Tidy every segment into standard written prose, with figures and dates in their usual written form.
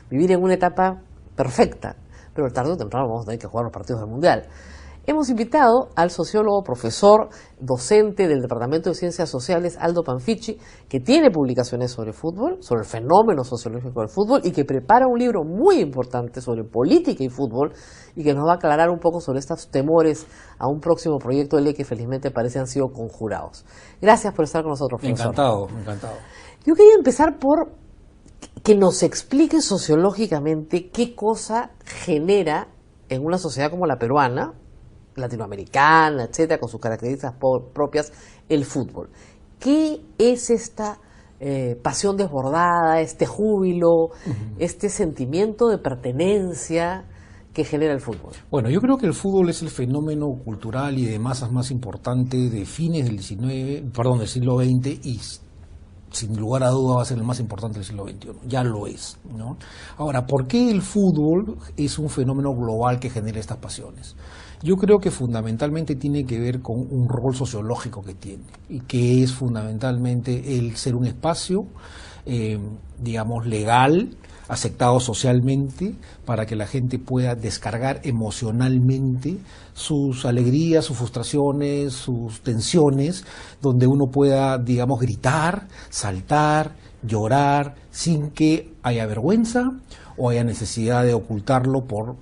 vivir en una etapa perfecta, pero tarde o temprano vamos a tener que jugar los partidos del Mundial. Hemos invitado al sociólogo, profesor, docente del Departamento de Ciencias Sociales, Aldo Panfichi, que tiene publicaciones sobre fútbol, sobre el fenómeno sociológico del fútbol, y que prepara un libro muy importante sobre política y fútbol, y que nos va a aclarar un poco sobre estos temores a un próximo proyecto de ley que felizmente parece han sido conjurados. Gracias por estar con nosotros, profesor. Encantado, encantado. Yo quería empezar por que nos explique sociológicamente qué cosa genera en una sociedad como la peruana, latinoamericana, etcétera, con sus características propias, el fútbol. ¿Qué es esta pasión desbordada, este júbilo, este sentimiento de pertenencia que genera el fútbol? Bueno, yo creo que el fútbol es el fenómeno cultural y de masas más importante de fines del siglo XX y sin lugar a duda va a ser el más importante del siglo XXI, ya lo es, ¿no? Ahora, ¿por qué el fútbol es un fenómeno global que genera estas pasiones? Yo creo que fundamentalmente tiene que ver con un rol sociológico que tiene, y que es fundamentalmente el ser un espacio, digamos, legal, aceptado socialmente, para que la gente pueda descargar emocionalmente sus alegrías, sus frustraciones, sus tensiones, donde uno pueda, digamos, gritar, saltar, llorar, sin que haya vergüenza o haya necesidad de ocultarlo por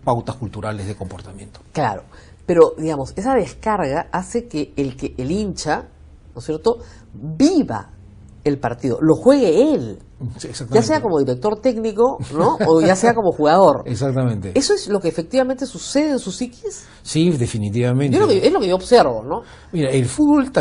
pautas culturales de comportamiento. Claro, pero digamos, esa descarga hace que el hincha, ¿no es cierto?, viva el partido, lo juegue él. Sí, ya sea como director técnico, ¿no?, o ya sea como jugador. Exactamente. ¿Eso es lo que efectivamente sucede en su psiquis? Sí, definitivamente. Es lo que yo observo, ¿no? Mira, el fútbol,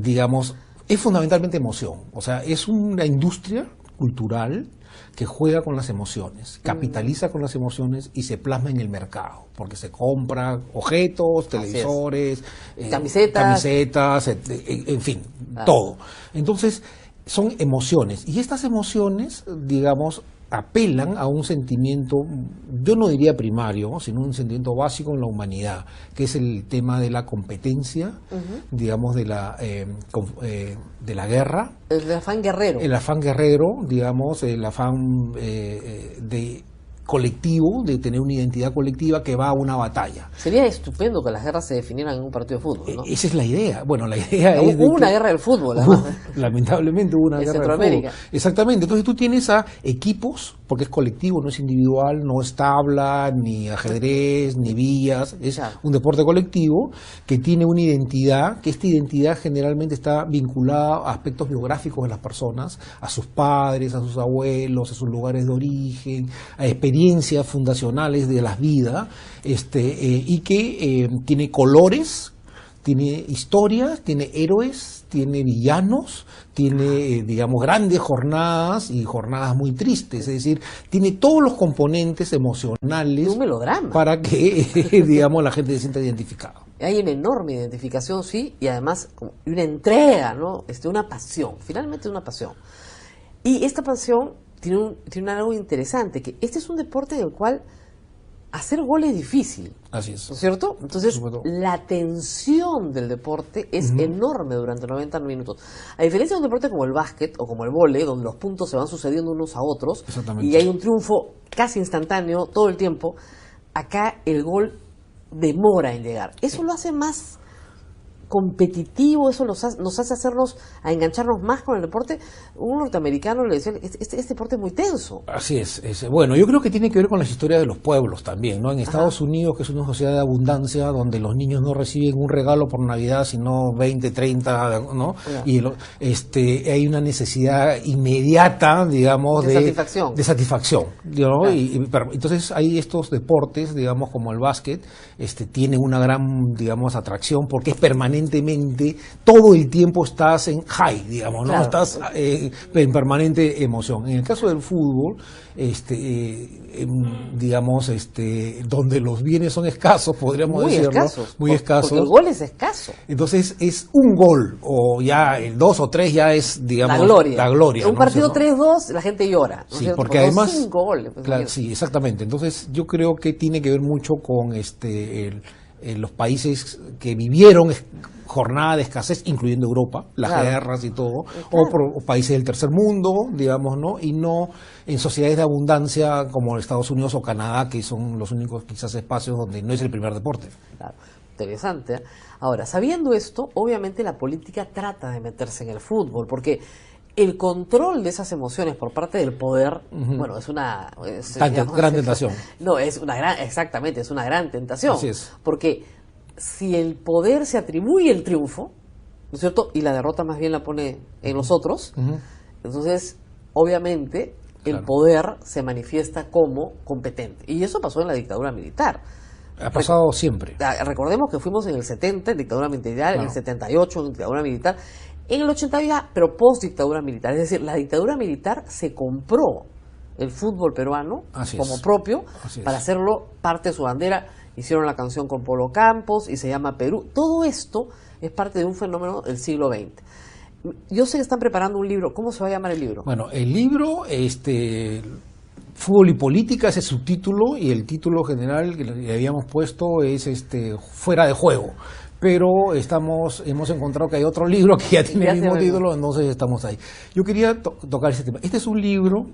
digamos, es fundamentalmente emoción. O sea, es una industria cultural que juega con las emociones, capitaliza con las emociones y se plasma en el mercado, porque se compra objetos, televisores, camisetas, en fin, todo. Entonces, son emociones, y estas emociones, digamos, apelan a un sentimiento, yo no diría primario, sino un sentimiento básico en la humanidad, que es el tema de la competencia, digamos, de la guerra. El afán guerrero. El afán guerrero, digamos, el afán de colectivo, de tener una identidad colectiva que va a una batalla. Sería estupendo que las guerras se definieran en un partido de fútbol, ¿no? Esa es la idea. Bueno, la idea es hubo una guerra del fútbol, además. Lamentablemente hubo una en guerra Centroamérica. del fútbol. Exactamente. Entonces tú tienes a equipos, porque es colectivo, no es individual, no es tabla, ni ajedrez, ni villas, es un deporte colectivo que tiene una identidad, que esta identidad generalmente está vinculada a aspectos biográficos de las personas, a sus padres, a sus abuelos, a sus lugares de origen, a experiencias fundacionales de las vidas, y que tiene colores, tiene historias, tiene héroes, tiene villanos, tiene, digamos, grandes jornadas y jornadas muy tristes, es decir, tiene todos los componentes emocionales un melodrama para que, digamos, la gente se sienta identificada. Hay una enorme identificación, sí, y además una entrega, ¿no? Una pasión, finalmente una pasión. Y esta pasión tiene algo interesante, que este es un deporte en el cual hacer gol es difícil. Así es. ¿No es cierto? Entonces, la tensión del deporte es enorme durante 90 minutos. A diferencia de un deporte como el básquet o como el vóley, donde los puntos se van sucediendo unos a otros y hay un triunfo casi instantáneo todo el tiempo, acá el gol demora en llegar. Eso lo hace más competitivo, eso nos hace a engancharnos más con el deporte. Un norteamericano le decía, este deporte es muy tenso. Así es. Bueno, yo creo que tiene que ver con las historias de los pueblos también, ¿no? En Estados Unidos, que es una sociedad de abundancia, donde los niños no reciben un regalo por Navidad, sino 20, 30, ¿no? Y hay una necesidad inmediata, digamos, de satisfacción, ¿no? Entonces hay estos deportes, digamos, como el básquet, tiene una gran, digamos, atracción, porque es permanentemente, todo el tiempo estás en high, digamos, ¿no? Estás en permanente emoción. En el caso del fútbol, digamos, donde los bienes son escasos, podríamos decirlo, muy escasos. Porque el gol es escaso. Entonces es un gol, o ya el 2 o 3 ya es, digamos, la gloria. Un partido 3-2, la gente llora, ¿no? Sí, porque además 5 goles. Sí, exactamente. Entonces yo creo que tiene que ver mucho con los países que vivieron jornada de escasez, incluyendo Europa, las guerras y todo, o países del tercer mundo, digamos, ¿no? Y no en sociedades de abundancia como Estados Unidos o Canadá, que son los únicos quizás espacios donde no es el primer deporte. Claro, interesante. Ahora, sabiendo esto, obviamente la política trata de meterse en el fútbol, porque el control de esas emociones por parte del poder, bueno, es una gran tentación. No, exactamente, es una gran tentación. Así es. Porque si el poder se atribuye el triunfo, ¿no es cierto? Y la derrota más bien la pone en los otros, entonces, obviamente, el poder se manifiesta como competente. Y eso pasó en la dictadura militar. Ha pasado siempre. Recordemos que fuimos en el 70 en dictadura militar, en el 78 en dictadura militar, en el 80 ya, pero post dictadura militar. Es decir, la dictadura militar se compró el fútbol peruano como propio para hacerlo parte de su bandera. Hicieron la canción con Polo Campos y se llama Perú. Todo esto es parte de un fenómeno del siglo XX. Yo sé que están preparando un libro. ¿Cómo se va a llamar el libro? Bueno, el libro, Fútbol y Política, ese es su título, y el título general que le habíamos puesto es Fuera de Juego. Pero hemos encontrado que hay otro libro que ya tiene el mismo título, entonces estamos ahí. Yo quería tocar ese tema. Este es un libro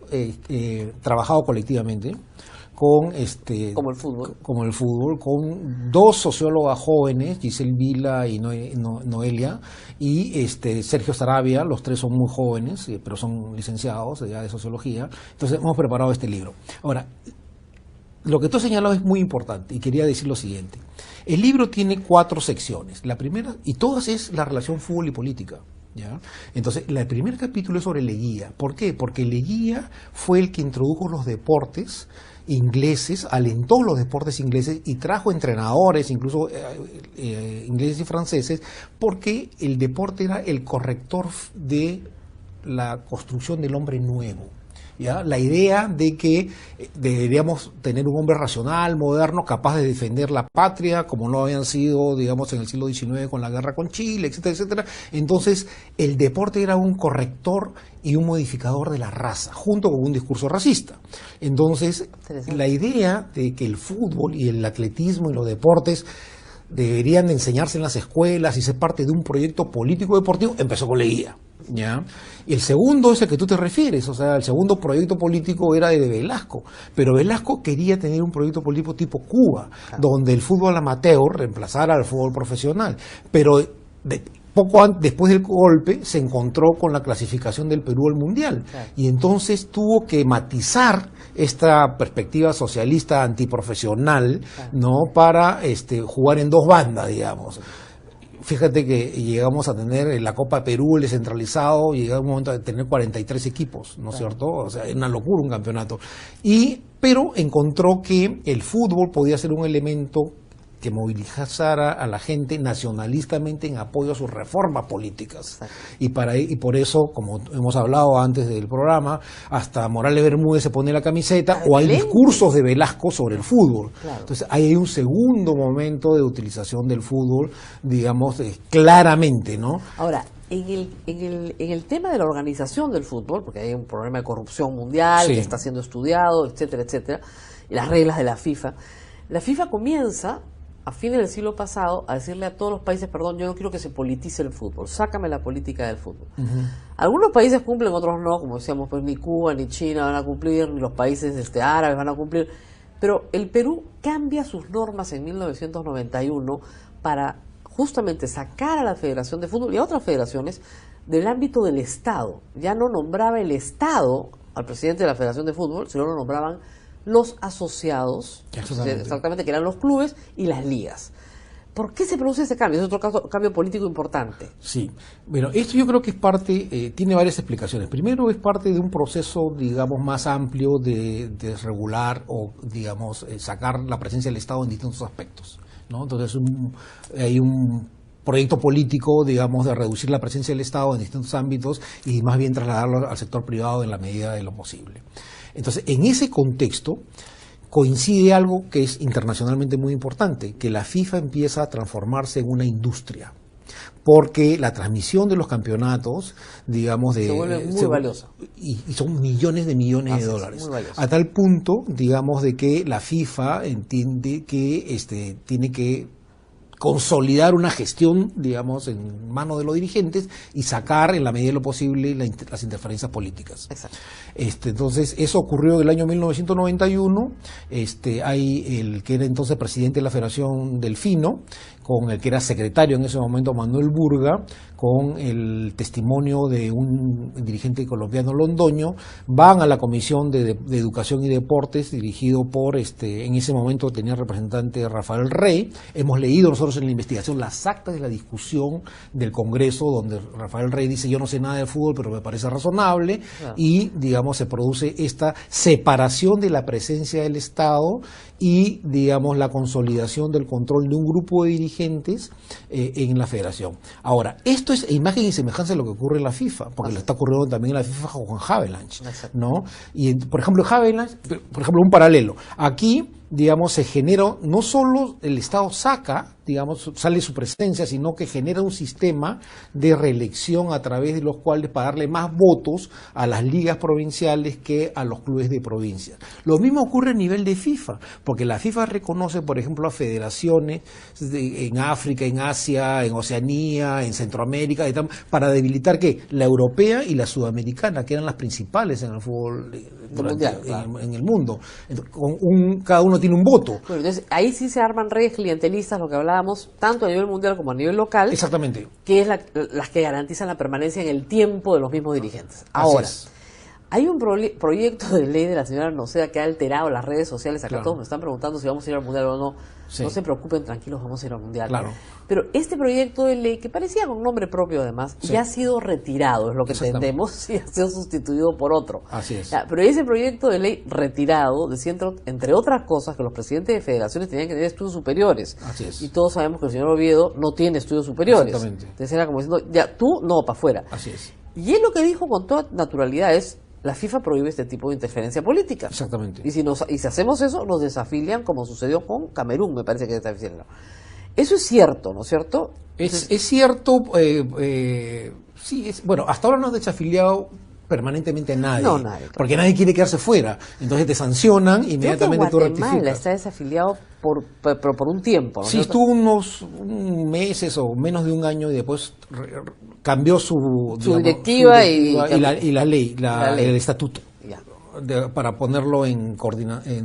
trabajado colectivamente con como el fútbol, con dos sociólogas jóvenes, Giselle Vila y Noelia, y Sergio Sarabia. Los tres son muy jóvenes, pero son licenciados ya de sociología. Entonces hemos preparado este libro. Ahora, lo que tú has señalado es muy importante y quería decir lo siguiente. El libro tiene 4 secciones. La primera, y todas es la relación fútbol y política. ¿Ya? Entonces, el primer capítulo es sobre Leguía. ¿Por qué? Porque Leguía fue el que introdujo los deportes ingleses, alentó los deportes ingleses y trajo entrenadores, incluso ingleses y franceses, porque el deporte era el corrector de la construcción del hombre nuevo. ¿Ya? La idea de que deberíamos tener un hombre racional, moderno, capaz de defender la patria, como no habían sido, digamos, en el siglo XIX con la guerra con Chile, etcétera, etcétera. Entonces, el deporte era un corrector y un modificador de la raza, junto con un discurso racista. Entonces, la idea de que el fútbol y el atletismo y los deportes deberían de enseñarse en las escuelas y ser parte de un proyecto político-deportivo empezó con Leguía. ¿Ya? Y el segundo es el que tú te refieres, o sea, el segundo proyecto político era de Velasco, pero Velasco quería tener un proyecto político tipo Cuba, donde el fútbol amateur reemplazara al fútbol profesional, pero después del golpe se encontró con la clasificación del Perú al Mundial, y entonces tuvo que matizar esta perspectiva socialista antiprofesional, ¿no? Para jugar en 2 bandas, digamos. Fíjate que llegamos a tener en la Copa Perú el descentralizado, llegamos a un momento de tener 43 equipos, ¿no es cierto? O sea, es una locura un campeonato. Pero encontró que el fútbol podía ser un elemento que movilizara a la gente nacionalistamente en apoyo a sus reformas políticas. Y por eso, como hemos hablado antes del programa, hasta Morales Bermúdez se pone la camiseta, o hay discursos de Velasco sobre el fútbol. Entonces hay un segundo momento de utilización del fútbol, digamos, claramente, ¿no? Ahora, en el tema de la organización del fútbol, porque hay un problema de corrupción mundial que está siendo estudiado, etcétera, etcétera, y las reglas de la FIFA comienza a fines del siglo pasado a decirle a todos los países, perdón, yo no quiero que se politice el fútbol, sácame la política del fútbol. Algunos países cumplen, otros no, como decíamos, pues ni Cuba ni China van a cumplir, ni los países árabes van a cumplir, pero el Perú cambia sus normas en 1991 para justamente sacar a la Federación de Fútbol y a otras federaciones del ámbito del Estado. Ya no nombraba el Estado al presidente de la Federación de Fútbol, sino lo nombraban los asociados, exactamente, que eran los clubes y las ligas. ¿Por qué se produce ese cambio? Es otro cambio político importante. Sí, bueno, esto yo creo que es parte, tiene varias explicaciones. Primero, es parte de un proceso, digamos, más amplio de regular o, digamos, sacar la presencia del Estado en distintos aspectos, ¿no? Entonces, hay un proyecto político, digamos, de reducir la presencia del Estado en distintos ámbitos y más bien trasladarlo al sector privado en la medida de lo posible. Entonces, en ese contexto coincide algo que es internacionalmente muy importante, que la FIFA empieza a transformarse en una industria, porque la transmisión de los campeonatos, digamos, se vuelve muy valiosa. Y son millones de dólares. A tal punto, digamos, de que la FIFA entiende que tiene que consolidar una gestión, digamos, en manos de los dirigentes y sacar en la medida de lo posible las interferencias políticas. Exacto. Entonces, eso ocurrió en el año 1991. Hay el que era entonces presidente de la Federación Delfino, con el que era secretario en ese momento Manuel Burga, con el testimonio de un dirigente colombiano, Londoño, van a la Comisión de Educación y Deportes, dirigido por, en ese momento tenía representante Rafael Rey. Hemos leído nosotros en la investigación las actas de la discusión del Congreso, donde Rafael Rey dice: yo no sé nada de fútbol, pero me parece razonable, y, digamos, se produce esta separación de la presencia del Estado y, digamos, la consolidación del control de un grupo de dirigentes en la federación. Ahora, esto es imagen y semejanza de lo que ocurre en la FIFA, porque lo está ocurriendo también en la FIFA con Havelange, ¿no? Y, por ejemplo, Havelange, por ejemplo, un paralelo. Aquí, digamos, se genera, no solo el Estado saca, digamos, sale su presencia, sino que genera un sistema de reelección a través de los cuales para darle más votos a las ligas provinciales que a los clubes de provincia. Lo mismo ocurre a nivel de FIFA, porque la FIFA reconoce, por ejemplo, a federaciones en África, en Asia, en Oceanía, en Centroamérica, para debilitar ¿qué? La europea y la sudamericana, que eran las principales en el fútbol mundial, en el mundo. Entonces, cada uno tiene un voto. Bueno, entonces ahí sí se arman redes clientelistas, lo que hablábamos, tanto a nivel mundial como a nivel local. Exactamente. Que es las que garantizan la permanencia en el tiempo de los mismos dirigentes. Ahora, hay un proyecto de ley de la señora Noceda que ha alterado las redes sociales. Acá todos me están preguntando si vamos a ir al mundial o no. Sí. No se preocupen, tranquilos, vamos a ir al mundial. Claro. Pero este proyecto de ley, que parecía con nombre propio además, ya ha sido retirado, es lo que entendemos, y ha sido sustituido por otro. Así es. Pero ese proyecto de ley retirado decía, entre otras cosas, que los presidentes de federaciones tenían que tener estudios superiores. Así es. Y todos sabemos que el señor Oviedo no tiene estudios superiores. Exactamente. Entonces era como diciendo, ya, tú no, para afuera. Así es. Y él lo que dijo con toda naturalidad es: la FIFA prohíbe este tipo de interferencia política. Exactamente. Y si hacemos eso, nos desafilian, como sucedió con Camerún, me parece que está diciendo. Eso es cierto, ¿no es cierto? Es cierto, sí, bueno, hasta ahora no has desafiliado permanentemente a nadie. No, nadie. Claro. Porque nadie quiere quedarse fuera. Entonces te sancionan, inmediatamente tú rectificas. Guatemala está desafiliado por un tiempo, ¿no? Sí, estuvo unos meses o menos de un año y después cambió su directiva y la ley, el estatuto. Para ponerlo en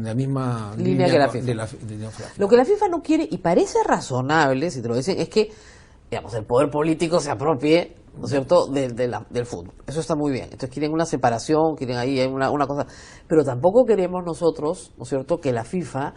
la misma línea que la FIFA. Lo que la FIFA no quiere, y parece razonable, si te lo dicen, es que, digamos, el poder político se apropie, ¿no es cierto?, del fútbol. Eso está muy bien. Entonces quieren una separación, quieren ahí una cosa. Pero tampoco queremos nosotros, ¿no es cierto?, que la FIFA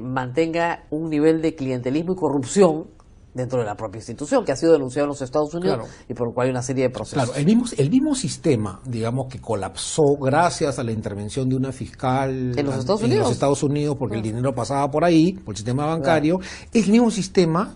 mantenga un nivel de clientelismo y corrupción dentro de la propia institución, que ha sido denunciado en los Estados Unidos, claro, y por lo cual hay una serie de procesos. Claro, el mismo sistema, digamos, que colapsó gracias a la intervención de una fiscal en los Estados Unidos, porque el dinero pasaba por ahí, por el sistema bancario, el mismo sistema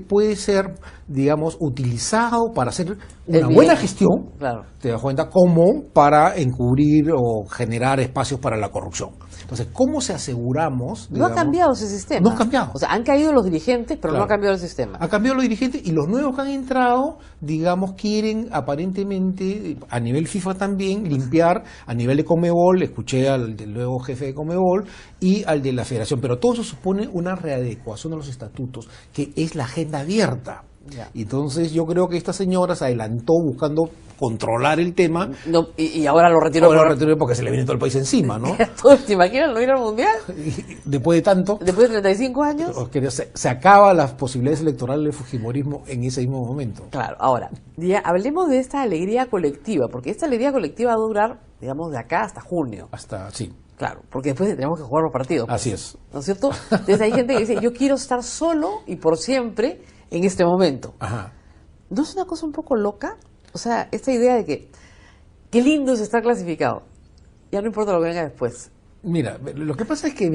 puede ser, digamos, utilizado para hacer una buena gestión, claro, te das cuenta, como para encubrir o generar espacios para la corrupción. Entonces, ¿cómo se aseguramos? No ha cambiado ese sistema. No ha cambiado. O sea, han caído los dirigentes, pero claro, no ha cambiado el sistema. Ha cambiado los dirigentes y los nuevos que han entrado, digamos, quieren aparentemente, a nivel FIFA también, limpiar a nivel de Conmebol. Escuché al nuevo jefe de Conmebol y al de la federación. Pero todo eso supone una readecuación de los estatutos, que es la agenda abierta. Ya. Entonces yo creo que esta señora se adelantó buscando controlar el tema. No, y ahora lo retiró. Ahora lo retiró porque se le viene todo el país encima, ¿no? ¿Te imaginas no ir al mundial? Después de tanto. Después de 35 años. Se acaba las posibilidades electorales del fujimorismo en ese mismo momento. Claro, ahora, ya hablemos de esta alegría colectiva, porque esta alegría colectiva va a durar, digamos, de acá hasta junio. Sí. Claro, porque después tenemos que jugar los partidos. Así es. ¿No es cierto? Entonces hay gente que dice, yo quiero estar solo y por siempre en este momento. Ajá. ¿No es una cosa un poco loca? O sea, esta idea de que qué lindo es estar clasificado. Ya no importa lo que venga después. Mira, lo que pasa es que,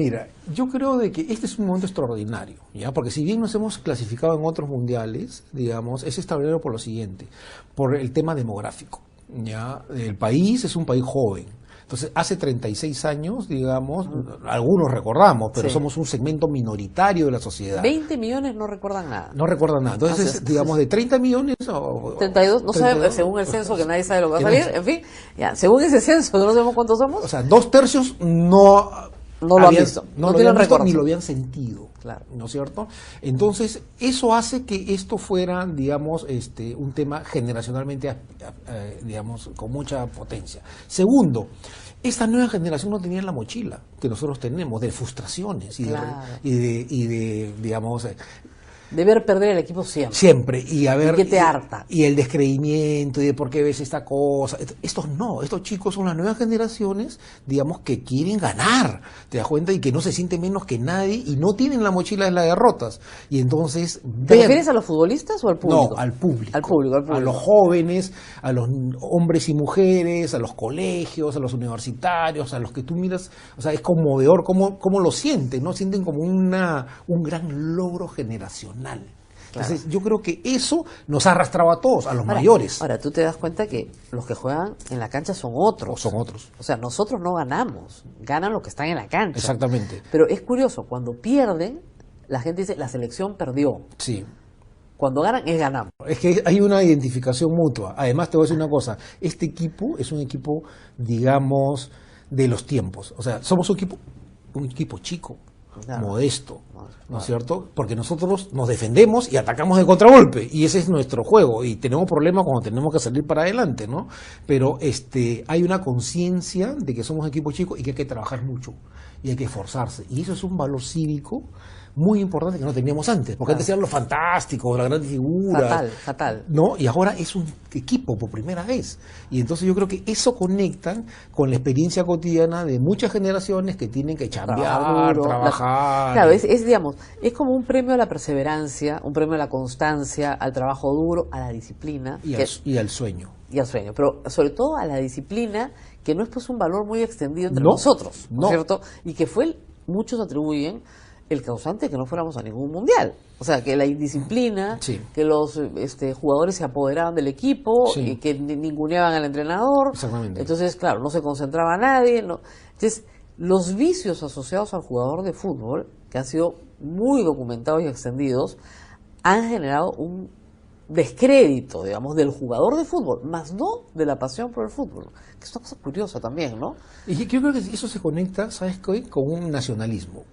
yo creo de que este es un momento extraordinario, ¿ya? Porque si bien nos hemos clasificado en otros mundiales, digamos, es extraordinario por lo siguiente, por el tema demográfico, ¿ya? El país es un país joven. Entonces, hace 36 años, digamos, algunos recordamos, pero sí, somos un segmento minoritario de la sociedad. 20 millones no recuerdan nada. No recuerdan nada. Entonces, digamos, de 30 millones... 32, no 32, sabemos, según el censo, que nadie sabe lo que va a salir, en fin, ya, según ese censo, no sabemos cuántos somos. O sea, 2/3 no no lo han visto, no no lo tienen habían visto recuerdo. ni lo habían sentido, Claro. ¿no es cierto? Entonces, eso hace que esto fuera, digamos, un tema generacionalmente, digamos, con mucha potencia. Segundo, esta nueva generación no tenía la mochila que nosotros tenemos de frustraciones Claro. y de, digamos, De ver perder el equipo siempre. siempre, y a ver, ¿Y qué te harta? y el descreimiento, y de por qué ves esta cosa. Estos no, estos chicos son las nuevas generaciones, digamos, que quieren ganar, te das cuenta, y que no se sienten menos que nadie, y no tienen la mochila de las derrotas. Y entonces, ¿Te refieres a los futbolistas o al público? no, al público. Al público, al público. A los jóvenes, a los hombres y mujeres, a los colegios, a los universitarios, a los que tú miras, o sea, es conmovedor cómo lo sienten, ¿no? Sienten como un gran logro generacional. Entonces, yo creo que eso nos ha arrastrado a todos, a los mayores. Ahora, tú te das cuenta que los que juegan en la cancha son otros. O son otros. O sea, nosotros no ganamos, ganan los que están en la cancha. Exactamente. Pero es curioso, cuando pierden, la gente dice, la selección perdió. Sí. Cuando ganan, es ganamos. Es que hay una identificación mutua. Además, te voy a decir una cosa. Este equipo es un equipo, digamos, de los tiempos. O sea, somos un equipo chico, Claro. modesto, ¿no es cierto? Porque nosotros nos defendemos y atacamos de contragolpe, y ese es nuestro juego, y tenemos problemas cuando tenemos que salir para adelante, ¿no? Pero hay una conciencia de que somos equipo chico y que hay que trabajar mucho, y hay que esforzarse, y eso es un valor cívico muy importante que no teníamos antes, porque antes eran los fantásticos, las grandes figuras. Fatal. ¿No? Y ahora es un equipo por primera vez. Y entonces yo creo que eso conecta con la experiencia cotidiana de muchas generaciones que tienen que chambear, Duro. trabajar. Claro, digamos, es como un premio a la perseverancia, un premio a la constancia, al trabajo duro, a la disciplina. Y al sueño. Y al sueño, pero sobre todo a la disciplina, que no es pues un valor muy extendido entre No, nosotros, ¿no no. es cierto? Y que muchos atribuyen el causante de que no fuéramos a ningún mundial. O sea, que la indisciplina, Sí. que los jugadores se apoderaban del equipo, Sí. y que ninguneaban al entrenador. Exactamente. Entonces, claro, no se concentraba nadie. Entonces, los vicios asociados al jugador de fútbol, que han sido muy documentados y extendidos, han generado un descrédito, digamos, del jugador de fútbol, más no de la pasión por el fútbol, que es una cosa curiosa también, ¿no? Y yo creo que eso se conecta, ¿sabes qué? Con un nacionalismo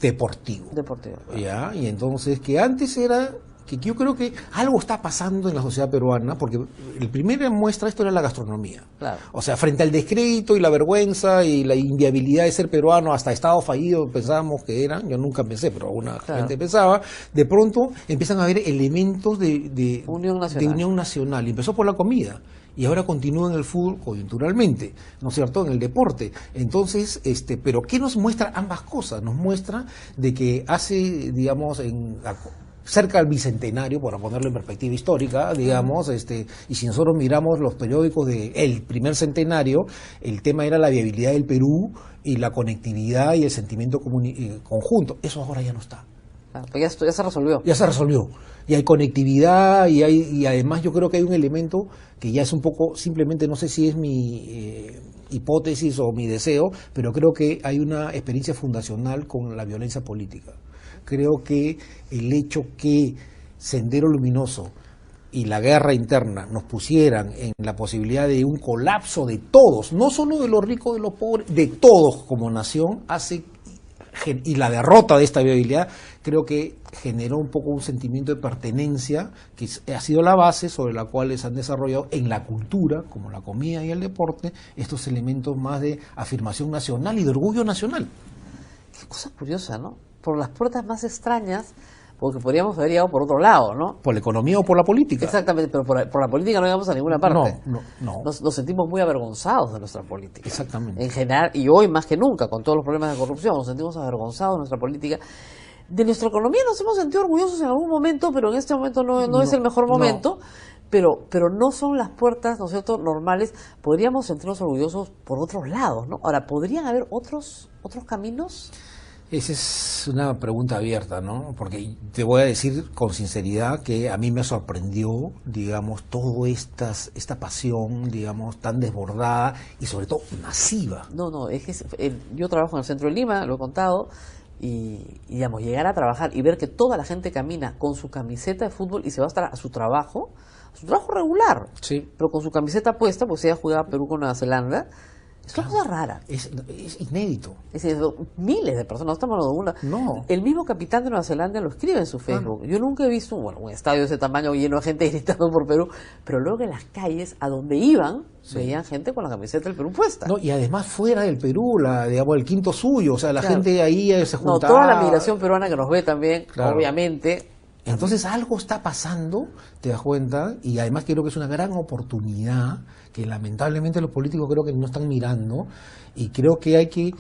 deportivo. Deportivo. ¿Ya? Y entonces, que antes era, que yo creo que algo está pasando en la sociedad peruana, porque el primera muestra de esto era la gastronomía. Claro. O sea, frente al descrédito y la vergüenza y la inviabilidad de ser peruano, hasta estado fallido pensábamos que eran, yo nunca pensé, pero alguna gente pensaba, de pronto empiezan a haber elementos de Unión nacional. de unión nacional. Y empezó por la comida. Y ahora continúa en el fútbol coyunturalmente, ¿no es cierto?, en el deporte. Entonces, pero ¿qué nos muestra ambas cosas? Nos muestra de que hace, digamos, cerca del bicentenario, para ponerlo en perspectiva histórica, digamos, y si nosotros miramos los periódicos del primer centenario, el tema era la viabilidad del Perú y la conectividad y el sentimiento conjunto. Eso ahora ya no está. Claro, pero ya se resolvió. Ya se resolvió. Y hay conectividad y además yo creo que hay un elemento que ya es un poco, simplemente no sé si es mi hipótesis o mi deseo, pero creo que hay una experiencia fundacional con la violencia política. Creo que el hecho que Sendero Luminoso y la guerra interna nos pusieran en la posibilidad de un colapso de todos, no solo de los ricos, de los pobres, de todos como nación, y la derrota de esta viabilidad, creo que generó un poco un sentimiento de pertenencia que ha sido la base sobre la cual se han desarrollado en la cultura, como la comida y el deporte, estos elementos más de afirmación nacional y de orgullo nacional. Qué cosa curiosa, ¿no? Por las puertas más extrañas, porque podríamos haber llegado por otro lado, ¿no? ¿Por la economía o por la política? Exactamente, pero por la política no llegamos a ninguna parte. No. Nos sentimos muy avergonzados de nuestra política. Exactamente. En general, y hoy más que nunca, con todos los problemas de corrupción, nos sentimos avergonzados de nuestra política. De nuestra economía nos hemos sentido orgullosos en algún momento, pero en este momento no es el mejor momento. Pero no son las puertas, ¿no es cierto?, normales. Podríamos sentirnos orgullosos por otros lados, ¿no? Ahora, ¿podrían haber otros caminos? Esa es una pregunta abierta, ¿no? Porque te voy a decir con sinceridad que a mí me sorprendió, digamos, toda esta pasión, digamos, tan desbordada y sobre todo masiva. No, es que yo trabajo en el centro de Lima, lo he contado, y digamos, llegar a trabajar y ver que toda la gente camina con su camiseta de fútbol y se va a estar a su trabajo regular, Sí. pero con su camiseta puesta, pues ella jugaba Perú con Nueva Zelanda. Es una cosa rara. Es inédito. Es decir, miles de personas, no estamos hablando de una. No. El mismo capitán de Nueva Zelanda lo escribe en su Facebook. Yo nunca he visto un estadio de ese tamaño lleno de gente gritando por Perú, pero luego en las calles a donde iban, veían gente con la camiseta del Perú puesta. No, y además fuera del Perú, digamos, el quinto suyo, o sea, la gente ahí se juntaba. No, toda la migración peruana que nos ve también, Claro. obviamente. Entonces algo está pasando, te das cuenta, y además creo que es una gran oportunidad que lamentablemente los políticos creo que no están mirando, y creo que hay que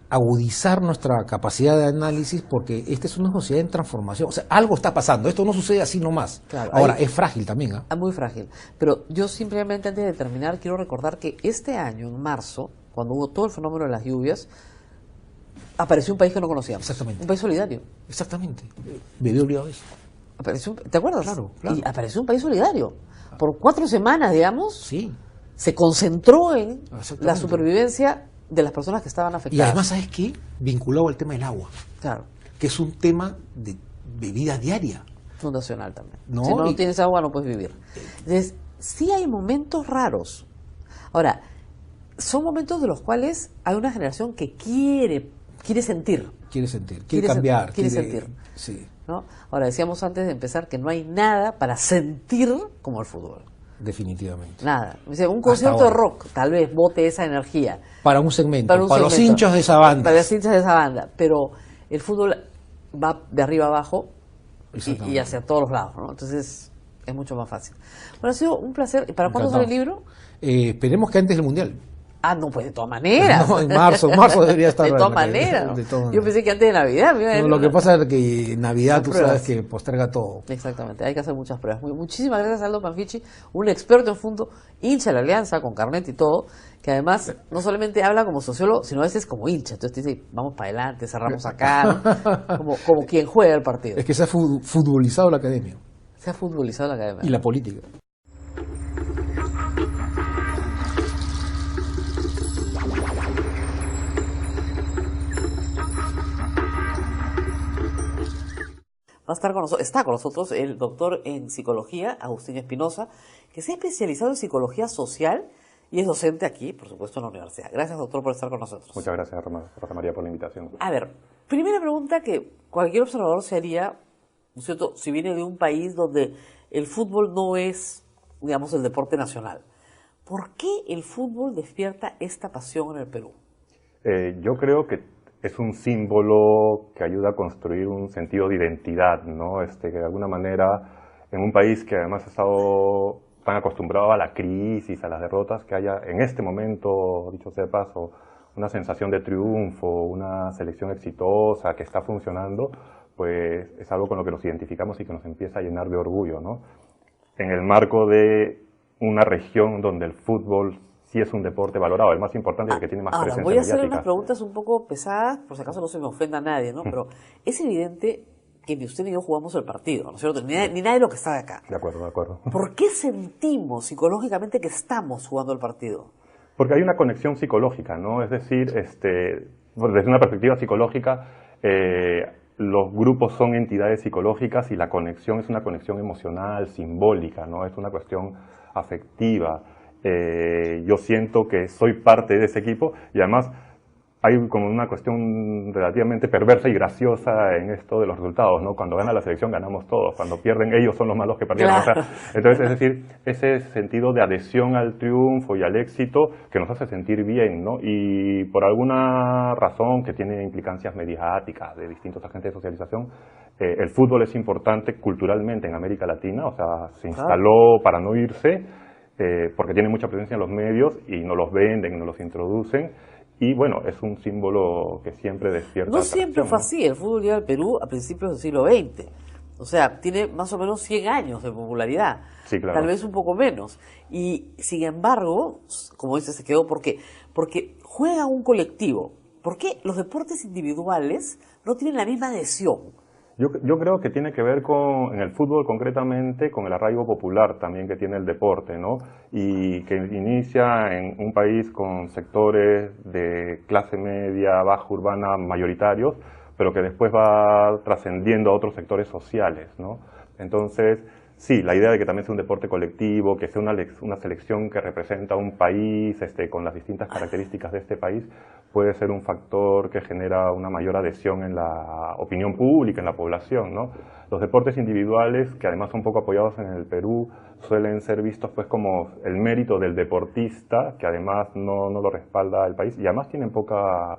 agudizar nuestra capacidad de análisis porque esta es una sociedad en transformación. O sea, algo está pasando, esto no sucede así nomás. Claro, ahora, es frágil también. Es muy frágil. Pero yo simplemente antes de terminar quiero recordar que este año, en marzo, cuando hubo todo el fenómeno de las lluvias, apareció un país que no conocíamos. Exactamente. Un país solidario. Exactamente. Me había olvidado eso. ¿Te acuerdas? Claro. Y apareció un país solidario. Por 4 semanas, digamos, Sí. se concentró en Exactamente. la supervivencia de las personas que estaban afectadas. Y además, ¿sabes qué? Vinculado al tema del agua, Claro, que es un tema de vida diaria. fundacional también. No, Si no y- tienes agua no puedes vivir. Entonces, sí hay momentos raros. Ahora, son momentos de los cuales hay una generación que quiere sentir, Quiere sentir, Quiere cambiar. quiere sentir. Sí, ¿no? Ahora, decíamos antes de empezar que no hay nada para sentir como el fútbol. definitivamente. Nada. Dice, un concierto de ahora. rock tal vez bote esa energía. Para un segmento, Para para, un los segmento. hinchas de esa banda. Para los hinchas de esa banda. Pero el fútbol va de arriba abajo y Exactamente. hacia todos los lados, ¿no? Entonces es mucho más fácil. Bueno, ha sido un placer. ¿Y para cuándo sale el libro? Esperemos que antes del Mundial. Ah, no, pues de todas maneras. No, en marzo debería estar. De todas en la calle. maneras. De todas Yo maneras. pensé que antes de Navidad. me iba a No, decir lo que una- pasa es que Navidad, Son tú pruebas. sabes que posterga todo. Exactamente, hay que hacer muchas pruebas. Muchísimas gracias, Aldo Panfichi, un experto en fondo, hincha de la Alianza, con carnet y todo, que además no solamente habla como sociólogo, sino a veces como hincha. Entonces te dice, vamos para adelante, cerramos acá, ¿no? como quien juega el partido. Es que se ha futbolizado la academia Se ha futbolizado la academia. y la política. Va a estar con nosotros, está con nosotros el doctor en psicología, Agustín Espinosa, que se ha especializado en psicología social y es docente aquí, por supuesto, en la universidad. Gracias, doctor, por estar con nosotros. Muchas gracias, Rosa María, por la invitación. A ver, primera pregunta que cualquier observador se haría, ¿no es cierto?, si viene de un país donde el fútbol no es, digamos, el deporte nacional. ¿Por qué el fútbol despierta esta pasión en el Perú? Yo creo que es un símbolo que ayuda a construir un sentido de identidad, ¿no? Que de alguna manera, en un país que además ha estado tan acostumbrado a la crisis, a las derrotas, que haya en este momento, dicho sea de paso, una sensación de triunfo, una selección exitosa que está funcionando, pues es algo con lo que nos identificamos y que nos empieza a llenar de orgullo, ¿no? En el marco de una región donde el fútbol sí es un deporte valorado, el más importante y el que tiene más Ahora, presencia voy a hacer mediática. unas preguntas un poco pesadas, por si acaso no se me ofenda a nadie, ¿no? Pero es evidente que ni usted ni yo jugamos el partido, ¿no es cierto? Ni nadie de lo que está de acá. De acuerdo, de acuerdo. ¿Por qué sentimos psicológicamente que estamos jugando el partido? Porque hay una conexión psicológica, ¿no? Es decir, desde una perspectiva psicológica, los grupos son entidades psicológicas y la conexión es una conexión emocional, simbólica, ¿no? Es una cuestión afectiva. Yo siento que soy parte de ese equipo y además hay como una cuestión relativamente perversa y graciosa en esto de los resultados, ¿no? Cuando gana la selección ganamos todos, cuando pierden ellos son los malos que perdieron. Claro. O sea, entonces, es decir, ese sentido de adhesión al triunfo y al éxito que nos hace sentir bien, ¿no? Y por alguna razón que tiene implicancias mediáticas de distintos agentes de socialización, el fútbol es importante culturalmente en América Latina, o sea, se instaló para no irse, porque tiene mucha presencia en los medios y no los venden, no los introducen. Y bueno, es un símbolo que siempre despierta No siempre atracción, fue ¿no? así. El fútbol llega al Perú a principios del siglo XX. O sea, tiene más o menos 100 años de popularidad. Sí, claro. Tal vez un poco menos. Y sin embargo, como dice, se quedó porque juega un colectivo. ¿Por qué los deportes individuales no tienen la misma adhesión? Yo creo que tiene que ver en el fútbol concretamente, con el arraigo popular también que tiene el deporte, ¿no? Y que inicia en un país con sectores de clase media, baja urbana, mayoritarios, pero que después va trascendiendo a otros sectores sociales, ¿no? Entonces, Sí, la idea de que también sea un deporte colectivo, que sea una selección que representa un país con las distintas características de este país, puede ser un factor que genera una mayor adhesión en la opinión pública, en la población, ¿no? Los deportes individuales, que además son poco apoyados en el Perú, suelen ser vistos pues como el mérito del deportista, que además no lo respalda el país, y además tienen poca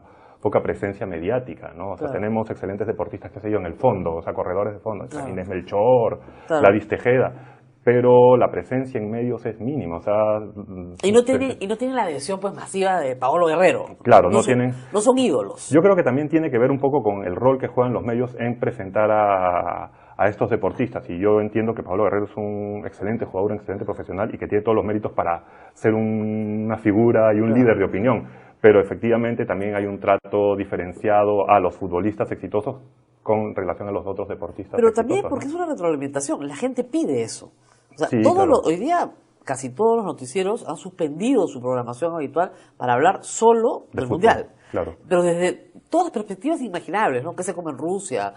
presencia mediática, ¿no? O sea, Claro. tenemos excelentes deportistas, qué sé yo, en el fondo, o sea, corredores de fondo, Claro. Inés Melchor, Claro. Gladys Tejeda, pero la presencia en medios es mínima, o sea... Y no tiene la adhesión pues masiva de Paolo Guerrero. Claro, no tienen... No son ídolos. Yo creo que también tiene que ver un poco con el rol que juegan los medios en presentar a estos deportistas. Y yo entiendo que Paolo Guerrero es un excelente jugador, un excelente profesional y que tiene todos los méritos para ser una figura y un líder de opinión. Pero efectivamente también hay un trato diferenciado a los futbolistas exitosos con relación a los otros deportistas Pero exitosos, también porque ¿no? es una retroalimentación. La gente pide eso. O sea, Sí, claro. hoy día casi todos los noticieros han suspendido su programación habitual para hablar solo del fútbol, Mundial. claro. Pero desde todas perspectivas imaginables, ¿no? ¿Qué se come en Rusia?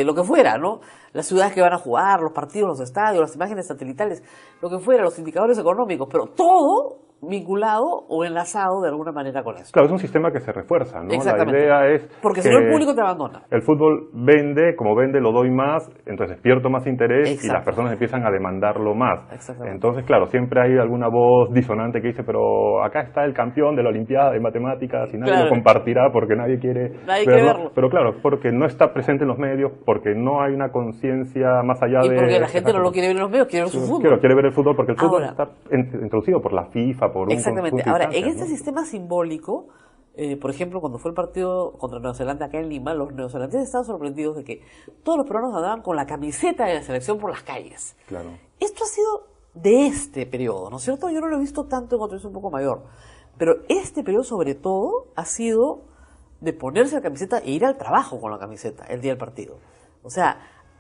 Lo que fuera, ¿no? Las ciudades que van a jugar, los partidos, los estadios, las imágenes satelitales, lo que fuera, los indicadores económicos, pero todo vinculado o enlazado de alguna manera con eso. Claro, es un sistema que se refuerza, ¿no? Exactamente. La idea es Porque si que no el público te abandona. el fútbol vende, como vende lo doy más, entonces despierto más interés y Exacto. las personas empiezan a demandarlo más. Exactamente. Entonces, claro, siempre hay alguna voz disonante que dice, pero acá está el campeón de la Olimpiada de Matemáticas y nadie Claro. lo compartirá porque nadie quiere quiere verlo. Pero claro, porque no está presente en los medios, porque no hay una conciencia más allá Y de... porque la gente no lo quiere ver en los medios, quiere ver su fútbol. Quiere ver el fútbol porque el fútbol Ahora, está introducido por la FIFA, por un exactamente. conjunto de Ahora, en instancias, este ¿no? sistema simbólico, por ejemplo, cuando fue el partido contra Nueva Zelanda acá en Lima, los neozelandeses estaban sorprendidos de que todos los peruanos andaban con la camiseta de la selección por las calles. Claro. Esto ha sido de este periodo, ¿no es cierto? Yo no lo he visto tanto en cuanto es un poco mayor. Pero este periodo, sobre todo, ha sido de ponerse la camiseta e ir al trabajo con la camiseta el día del partido. O sea,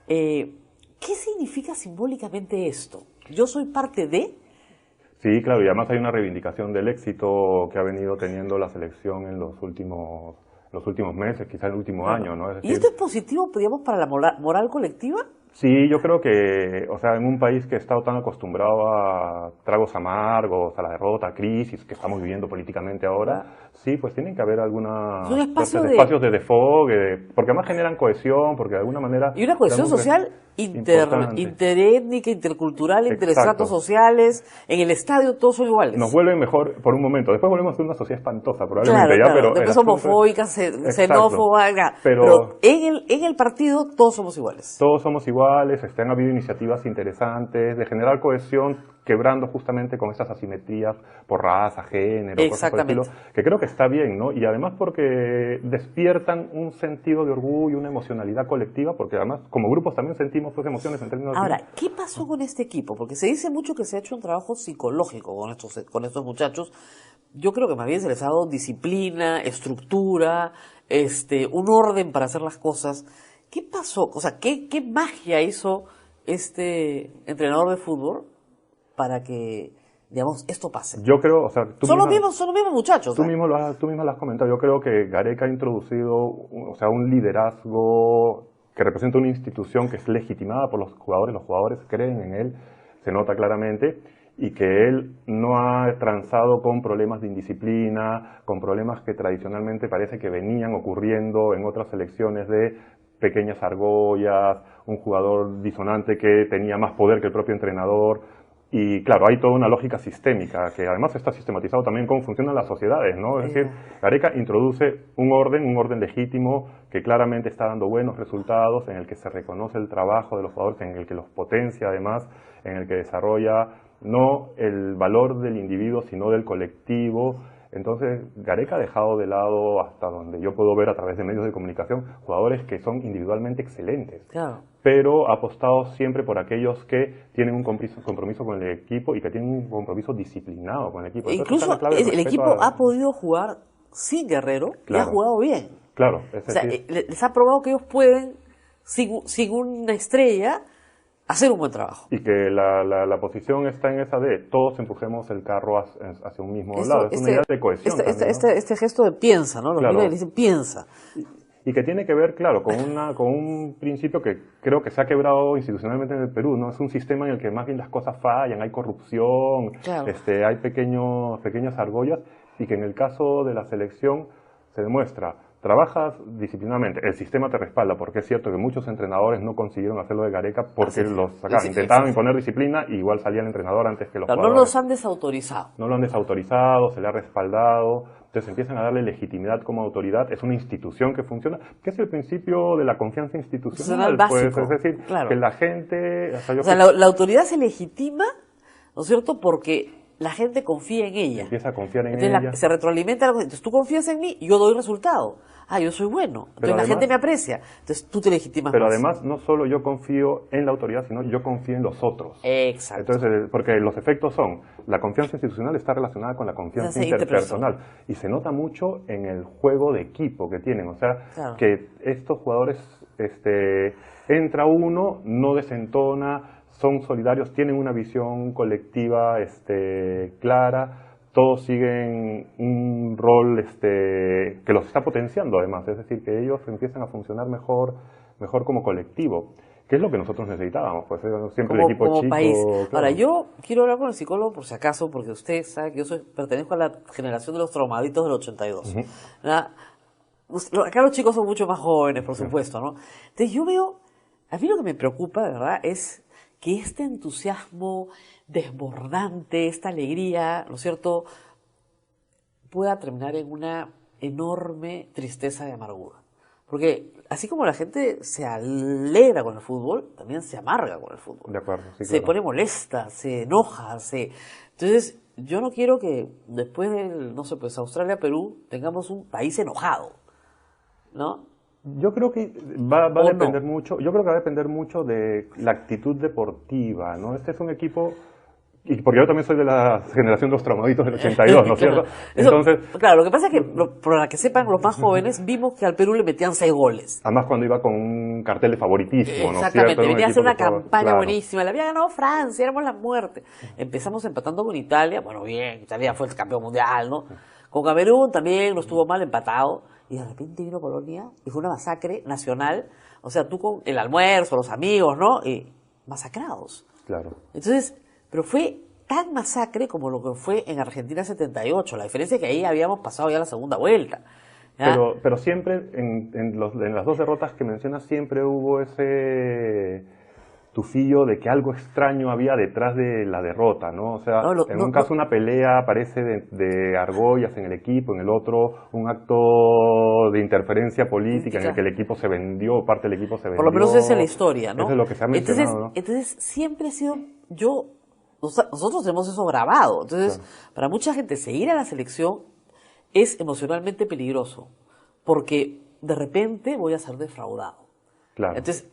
¿qué significa simbólicamente esto? Yo soy parte de... Sí, claro, y además hay una reivindicación del éxito que ha venido teniendo la selección en los últimos meses, quizás el último año, ¿no? Es ¿Y decir, esto es positivo, digamos, para la moral colectiva? sí, yo creo que, o sea, en un país que ha estado tan acostumbrado a tragos amargos, a la derrota, a crisis que estamos viviendo políticamente ahora, sí, pues tienen que haber algunas Es un espacio espacios de desfogue, porque además generan cohesión, porque de alguna manera... Y una cohesión digamos, social importante. interétnica, intercultural, Exacto. interestratos sociales. En el estadio todos son iguales. Nos vuelven mejor por un momento, después volvemos a ser una sociedad espantosa probablemente, Claro, ya, pero... después el asunto es- homofóbica, xenófoba, Exacto. pero en el partido todos somos iguales. Todos somos iguales, han habido iniciativas interesantes de generar cohesión, quebrando justamente con esas asimetrías por raza, género, cosas por el Exactamente. estilo, que creo que está bien, ¿no? Y además porque despiertan un sentido de orgullo, una emocionalidad colectiva, porque además como grupos también sentimos pues emociones en términos Ahora, ¿qué pasó con este equipo? Porque se dice mucho que se ha hecho un trabajo psicológico con estos muchachos. Yo creo que más bien se les ha dado disciplina, estructura, un orden para hacer las cosas. ¿Qué pasó? O sea, ¿qué magia hizo este entrenador de fútbol para que, digamos, esto pase? Yo creo, o sea, Son los mismos muchachos. Tú ¿eh? mismo lo has comentado. Yo creo que Gareca ha introducido, o sea, un liderazgo que representa una institución que es legitimada por los jugadores creen en él, se nota claramente, y que él no ha transado con problemas de indisciplina, con problemas que tradicionalmente parece que venían ocurriendo en otras selecciones de pequeñas argollas, un jugador disonante que tenía más poder que el propio entrenador. Y claro, hay toda una lógica sistémica, que además está sistematizado también cómo funcionan las sociedades, ¿no? Es decir, Gareca introduce un orden legítimo que claramente está dando buenos resultados, en el que se reconoce el trabajo de los jugadores, en el que los potencia además, en el que desarrolla no el valor del individuo, sino del colectivo. Entonces, Gareca ha dejado de lado, hasta donde yo puedo ver a través de medios de comunicación, jugadores que son individualmente excelentes. Claro. Pero ha apostado siempre por aquellos que tienen un compromiso con el equipo y que tienen un compromiso disciplinado con el equipo. Entonces, Incluso está la clave del el respeto equipo a... ha podido jugar sin Guerrero y Claro. ha jugado bien. Claro, es O sea, decir, les ha probado que ellos pueden, sin una estrella, hacer un buen trabajo. y que la posición está en esa de todos empujemos el carro hacia un mismo Esto- lado. Es una idea de cohesión también, ¿no? este gesto de piensa, ¿no? Los Claro. niños le dicen piensa. y que tiene que ver, claro, con un principio que creo que se ha quebrado institucionalmente en el Perú, ¿no? Es un sistema en el que más bien las cosas fallan, hay corrupción, Claro. hay pequeñas argollas, y que en el caso de la selección se demuestra, trabajas disciplinadamente, el sistema te respalda, porque es cierto que muchos entrenadores no consiguieron hacerlo de Gareca porque los sacaban, intentaban imponer disciplina y igual salía el entrenador antes que los Claro, jugadores. no los han desautorizado. No lo han desautorizado, se le ha respaldado, entonces empiezan a darle legitimidad como autoridad, es una institución que funciona, que es el principio de la confianza institucional, pues, básico, es decir, claro. que la gente... O sea, la autoridad se legitima, ¿no es cierto?, porque la gente confía en ella. Empieza a confiar en Entonces ella. se retroalimenta, entonces tú confías en mí, yo doy resultado. Ah, yo soy bueno. Entonces Pero la además, gente me aprecia. Entonces tú te legitimas Pero más. además, no solo yo confío en la autoridad, sino yo confío en los otros. Exacto. Entonces, porque los efectos son, la confianza institucional está relacionada con la confianza interpersonal. Y se nota mucho en el juego de equipo que tienen. O sea, claro, que estos jugadores, entra uno, no desentona, son solidarios, tienen una visión colectiva clara, todos siguen un rol que los está potenciando además, es decir, que ellos empiezan a funcionar mejor como colectivo, que es lo que nosotros necesitábamos, pues siempre el equipo como chico. país. Claro. Ahora, yo quiero hablar con el psicólogo por si acaso, porque usted sabe que yo pertenezco a la generación de los traumaditos del 82. Acá los chicos son mucho más jóvenes, por supuesto, ¿no? Entonces yo veo, a mí lo que me preocupa, de verdad, es que este entusiasmo desbordante, esta alegría, ¿no es cierto?, pueda terminar en una enorme tristeza y amargura. Porque así como la gente se alegra con el fútbol, también se amarga con el fútbol. De acuerdo, sí, se claro. pone molesta, se enoja, Entonces, yo no quiero que después del, no sé, pues Australia, Perú, tengamos un país enojado, ¿no? Yo creo que va a depender no. mucho, yo creo que va a depender mucho de la actitud deportiva, ¿no? Este es un equipo, y porque yo también soy de la generación de los traumaditos del 82, ¿no es cierto? Entonces, claro, lo que pasa es que, para que sepan los más jóvenes, vimos que al Perú le metían 6 goles. además cuando iba con un cartel de favoritismo, ¿no es Exactamente, cierto? venía a hacer una campaña claro. buenísima, le había ganado Francia, éramos la muerte. Empezamos empatando con Italia, bueno, bien, Italia fue el campeón mundial, ¿no? Con Camerún también no estuvo mal, empatado, y de repente vino Polonia y fue una masacre nacional, o sea, tú con el almuerzo, los amigos, ¿no? Masacrados. Claro. Entonces, pero fue tan masacre como lo que fue en Argentina 78, la diferencia es que ahí habíamos pasado ya la segunda vuelta. ¿Ya? Pero siempre, en las dos derrotas que mencionas, siempre hubo ese tufillo de que algo extraño había detrás de la derrota, ¿no? O sea, en un caso una pelea aparece de argollas en el equipo, en el otro un acto de interferencia política en el que el equipo se vendió, parte del equipo se vendió. Por lo menos esa es la historia, ¿no? Eso es lo que se ha mencionado, ¿no? Entonces siempre ha sido, nosotros tenemos eso grabado, entonces para mucha gente seguir a la selección es emocionalmente peligroso, porque de repente voy a ser defraudado. Claro. Entonces,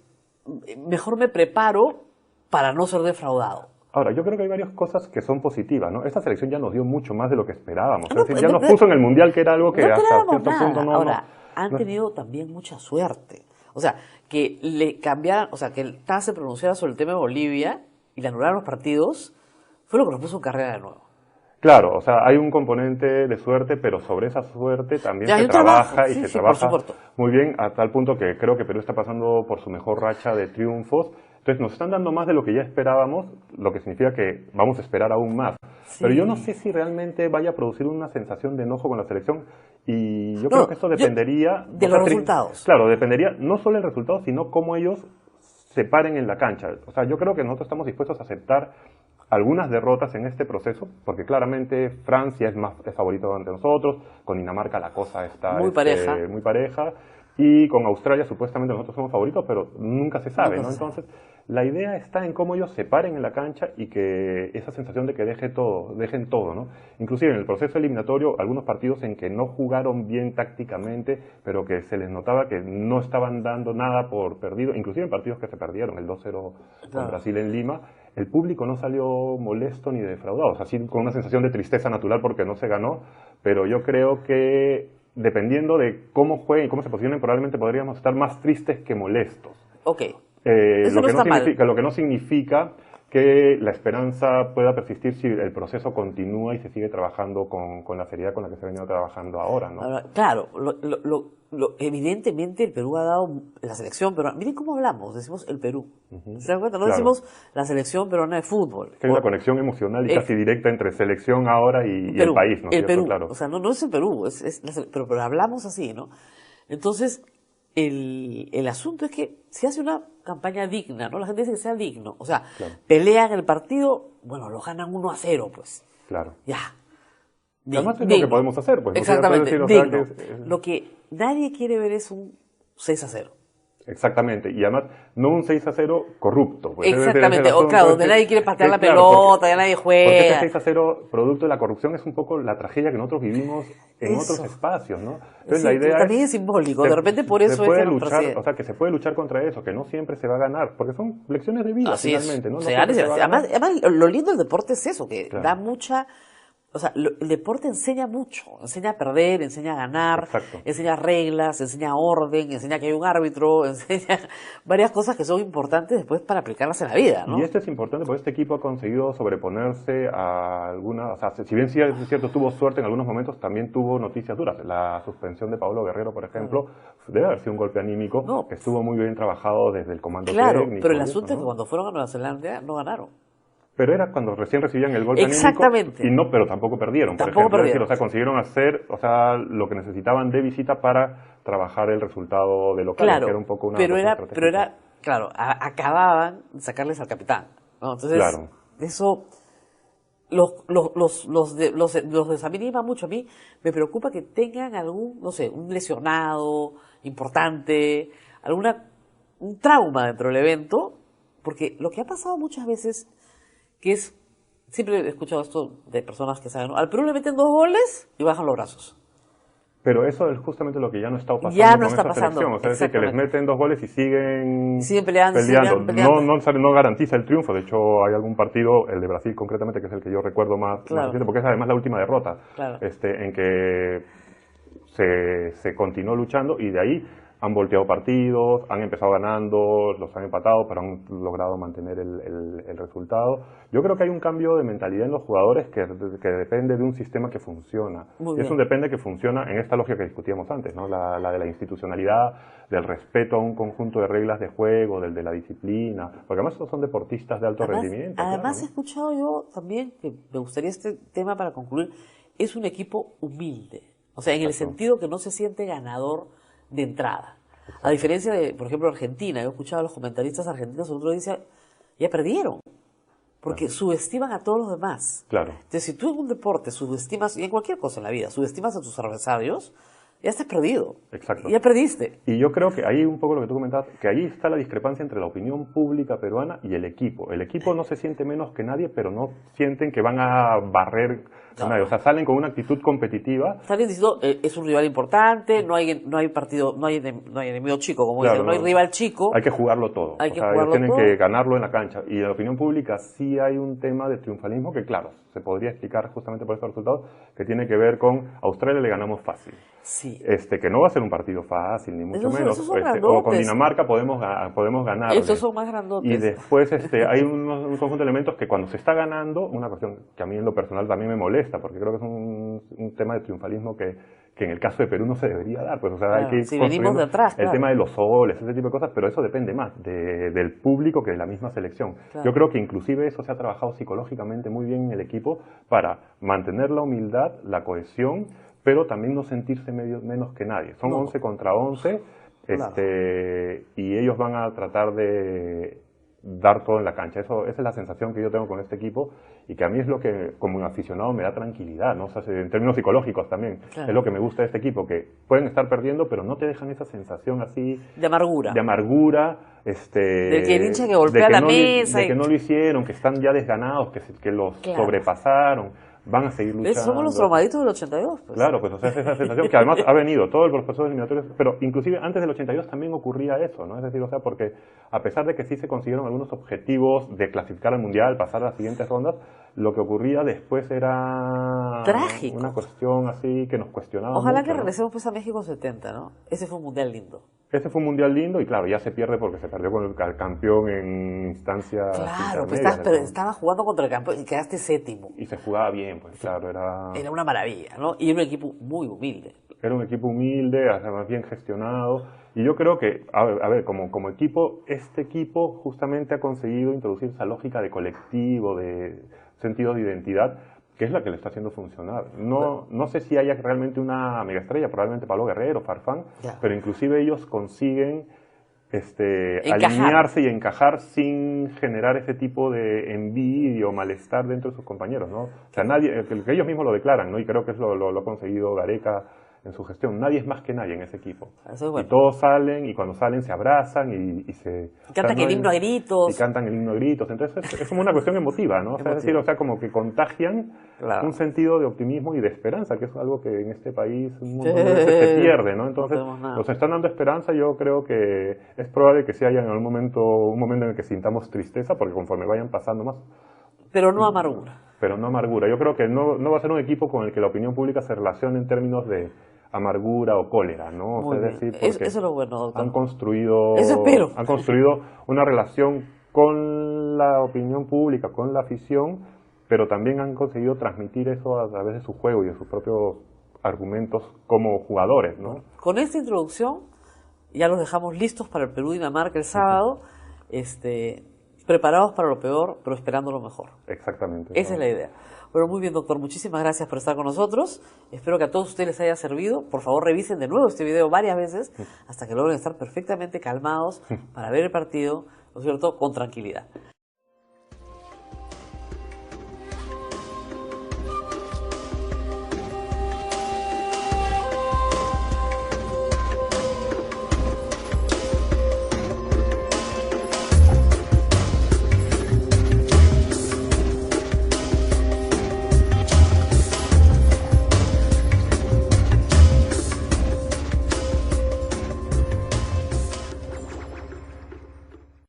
mejor me preparo para no ser defraudado. Ahora, yo creo que hay varias cosas que son positivas, ¿no? Esta selección ya nos dio mucho más de lo que esperábamos. Es decir, ya nos puso en el Mundial, que era algo que hasta cierto punto no... Ahora, han tenido también mucha suerte. O sea, que le cambiaran, o sea, que el TAS se pronunciara sobre el tema de Bolivia y le anularon los partidos, fue lo que nos puso en carrera de nuevo. Claro, o sea, hay un componente de suerte, pero sobre esa suerte también se trabaja y se trabaja muy bien, a tal punto que creo que Perú está pasando por su mejor racha de triunfos. Entonces nos están dando más de lo que ya esperábamos, lo que significa que vamos a esperar aún más. Sí. Pero yo no sé si realmente vaya a producir una sensación de enojo con la selección, y yo creo que esto dependería... de los resultados. Claro, dependería no solo el resultado, sino cómo ellos se paren en la cancha. O sea, yo creo que nosotros estamos dispuestos a aceptar algunas derrotas en este proceso, porque claramente Francia es favorito ante nosotros, con Dinamarca la cosa está muy pareja, y con Australia supuestamente nosotros somos favoritos, pero nunca se sabe, ¿no? Entonces, la idea está en cómo ellos se paren en la cancha y que esa sensación de que dejen todo, ¿no? Inclusive en el proceso eliminatorio, algunos partidos en que no jugaron bien tácticamente, pero que se les notaba que no estaban dando nada por perdido, inclusive en partidos que se perdieron, el 2-0 con Brasil en Lima, el público no salió molesto ni defraudado, o sea, sí con una sensación de tristeza natural porque no se ganó, pero yo creo que dependiendo de cómo jueguen y cómo se posicionen, probablemente podríamos estar más tristes que molestos. Ok. Lo que no significa que la esperanza pueda persistir si el proceso continúa y se sigue trabajando con la seriedad con la que se ha venido trabajando ahora, ¿no? Ahora, claro, evidentemente el Perú ha dado la selección peruana. Miren cómo hablamos, decimos el Perú. ¿Se dan cuenta? No decimos la selección peruana de fútbol. Es que hay una conexión emocional y casi directa entre selección ahora y el país, ¿no? El Perú, claro. o sea, no es el Perú, pero hablamos así, ¿no? Entonces, el asunto es que se hace una campaña digna, ¿no? La gente dice que sea digno. O sea, pelean el partido, bueno, lo ganan 1-0, pues. Claro. Ya. Además es lo que podemos hacer, pues. Exactamente, decir, digno. O sea, Lo que nadie quiere ver es un 6-0. Exactamente, y además no un 6-0 corrupto. Pues. Exactamente, o claro, donde nadie quiere patear la pelota, ya nadie juega. Porque ese 6-0 producto de la corrupción es un poco la tragedia que nosotros vivimos en otros espacios, ¿no? Entonces la idea también es simbólico, de repente por eso se puede es que luchar, o sea, que se puede luchar contra eso, que no siempre se va a ganar, porque son lecciones de vida finalmente, ¿no? Además, lo lindo del deporte es eso, que da mucha... O sea, el deporte enseña mucho, enseña a perder, enseña a ganar, enseña reglas, enseña orden, enseña que hay un árbitro, enseña varias cosas que son importantes después para aplicarlas en la vida, ¿no? Y esto es importante porque este equipo ha conseguido sobreponerse a alguna, o sea, si bien sí es cierto tuvo suerte en algunos momentos, también tuvo noticias duras. La suspensión de Pablo Guerrero, por ejemplo, debe haber sido un golpe anímico que estuvo muy bien trabajado desde el comando técnico. Claro, pero el asunto es que cuando fueron a Nueva Zelanda no ganaron. Pero era cuando recién recibían el golpe Exactamente. anímico y no, pero tampoco perdieron. Tampoco perdieron. Es decir, o sea, consiguieron hacer, o sea, lo que necesitaban de visita para trabajar el resultado de local, claro, que era un poco una pero era, claro, acababan de sacarles al capitán, ¿no? Entonces, eso los desanima mucho. A mí me preocupa que tengan algún, no sé, un lesionado importante, un trauma dentro del evento, porque lo que ha pasado muchas veces que es, siempre he escuchado esto de personas que saben, ¿no? Al Perú le meten 2 goles y bajan los brazos. Pero eso es justamente lo que ya no está pasando ya no con está esta pasando. selección. O sea, es decir, que les meten 2 goles y siguen peleando. No garantiza el triunfo. De hecho, hay algún partido, el de Brasil concretamente, que es el que yo recuerdo más reciente, porque es además la última derrota, en que se continuó luchando y de ahí han volteado partidos, han empezado ganando, los han empatado, pero han logrado mantener el resultado. Yo creo que hay un cambio de mentalidad en los jugadores que depende de un sistema que funciona. Y eso depende que funciona en esta lógica que discutíamos antes, ¿no? La de la institucionalidad, del respeto a un conjunto de reglas de juego, del de la disciplina, porque además son deportistas de alto rendimiento. Además, he escuchado yo también, que me gustaría este tema para concluir, es un equipo humilde. O sea, en el sentido que no se siente ganador de entrada. A diferencia de, por ejemplo, Argentina. Yo he escuchado a los comentaristas argentinos el otro día decían, ya perdieron, porque subestiman a todos los demás. Claro. Entonces, si tú en un deporte subestimas, y en cualquier cosa en la vida, subestimas a tus adversarios, ya estás perdido. Exacto. Ya perdiste. Y yo creo que ahí un poco lo que tú comentabas, que ahí está la discrepancia entre la opinión pública peruana y el equipo. El equipo no se siente menos que nadie, pero no sienten que van a barrer a nadie. O sea, salen con una actitud competitiva. Salen diciendo, es un rival importante, no hay partido, no hay enemigo chico, como dicen, no hay rival chico. Hay que jugarlo todo. Ellos tienen que ganarlo en la cancha. Y en la opinión pública sí hay un tema de triunfalismo que, claro, se podría explicar justamente por estos resultados, que tiene que ver con a Australia le ganamos fácil. Sí. Que no va a ser un partido fácil, ni mucho menos. O con Dinamarca podemos ganar. Estos son más grandotes. Y después hay un conjunto de elementos que cuando se está ganando, una cuestión que a mí en lo personal también me molesta, porque creo que es un tema de triunfalismo que en el caso de Perú no se debería dar. Pues, o sea, hay que ir venimos de atrás, el tema de los soles, ese tipo de cosas, pero eso depende más del público que de la misma selección. Yo creo que inclusive eso se ha trabajado psicológicamente muy bien en el equipo para mantener la humildad, la cohesión, pero también no sentirse menos que nadie. Son 11 contra 11 y ellos van a tratar de dar todo en la cancha. Esa es la sensación que yo tengo con este equipo y que a mí es lo que como un aficionado me da tranquilidad, ¿no? O sea, en términos psicológicos también. Es lo que me gusta de este equipo, que pueden estar perdiendo pero no te dejan esa sensación así de amargura. De que el hincha que golpea la mesa. De que no lo hicieron, que están ya desganados, que los sobrepasaron. Van a seguir luchando. Somos los traumaditos del 82. Pues. Claro, pues o sea, es esa sensación que además ha venido todo el proceso eliminatorio, pero inclusive antes del 82 también ocurría eso, ¿no? Es decir, o sea, porque a pesar de que sí se consiguieron algunos objetivos de clasificar al Mundial, pasar a las siguientes rondas, lo que ocurría después era trágico. una cuestión así que nos cuestionaba Ojalá mucho, que ¿no? regresemos pues a México 70, ¿no? Ese fue un mundial lindo. Ese fue un mundial lindo y claro, ya se pierde porque se perdió con el campeón en instancias Claro, pues intermedias, ¿no? estabas jugando contra el campeón y quedaste séptimo. Y se jugaba bien, pues claro, Era una maravilla, ¿no? Y era un equipo muy humilde. era un equipo humilde, además bien gestionado. Y yo creo que, a ver, como equipo, este equipo justamente ha conseguido introducir esa lógica de colectivo, de sentido de identidad, que es la que le está haciendo funcionar. No sé si haya realmente una megaestrella, probablemente Pablo Guerrero, Farfán, Ya. pero inclusive ellos consiguen Encajar. alinearse y encajar sin generar ese tipo de envidia o malestar dentro de sus compañeros, ¿no? O sea, nadie, que ellos mismos lo declaran, ¿no? Y creo que eso lo ha conseguido Gareca en su gestión. Nadie es más que nadie en ese equipo. Eso es bueno. Y todos salen, y cuando salen se abrazan y se... Cantan el himno a gritos. Y cantan el himno a gritos. Entonces es como una cuestión emotiva, ¿no? O sea, es decir, o sea, como que contagian Claro. un sentido de optimismo y de esperanza, que es algo que en este país un montón de veces se pierde, ¿no? Entonces, No tenemos nada. nos están dando esperanza. Yo creo que es probable que sí haya en algún momento, un momento en el que sintamos tristeza, porque conforme vayan pasando más, Pero no amargura. pero no amargura. Yo creo que no va a ser un equipo con el que la opinión pública se relacione en términos de amargura o cólera, ¿no? O Muy sea, bien. es decir, Eso porque es lo bueno, doctor. han construido, Eso espero. han construido una relación con la opinión pública, con la afición, pero también han conseguido transmitir eso a través de su juego y de sus propios argumentos como jugadores, ¿no? Con esta introducción ya los dejamos listos para el Perú-Dinamarca el sábado, preparados para lo peor, pero esperando lo mejor. Exactamente. Esa ¿no? es la idea. Bueno, muy bien, doctor. Muchísimas gracias por estar con nosotros. Espero que a todos ustedes les haya servido. Por favor, revisen de nuevo este video varias veces hasta que logren estar perfectamente calmados para ver el partido, ¿no es cierto?, con tranquilidad.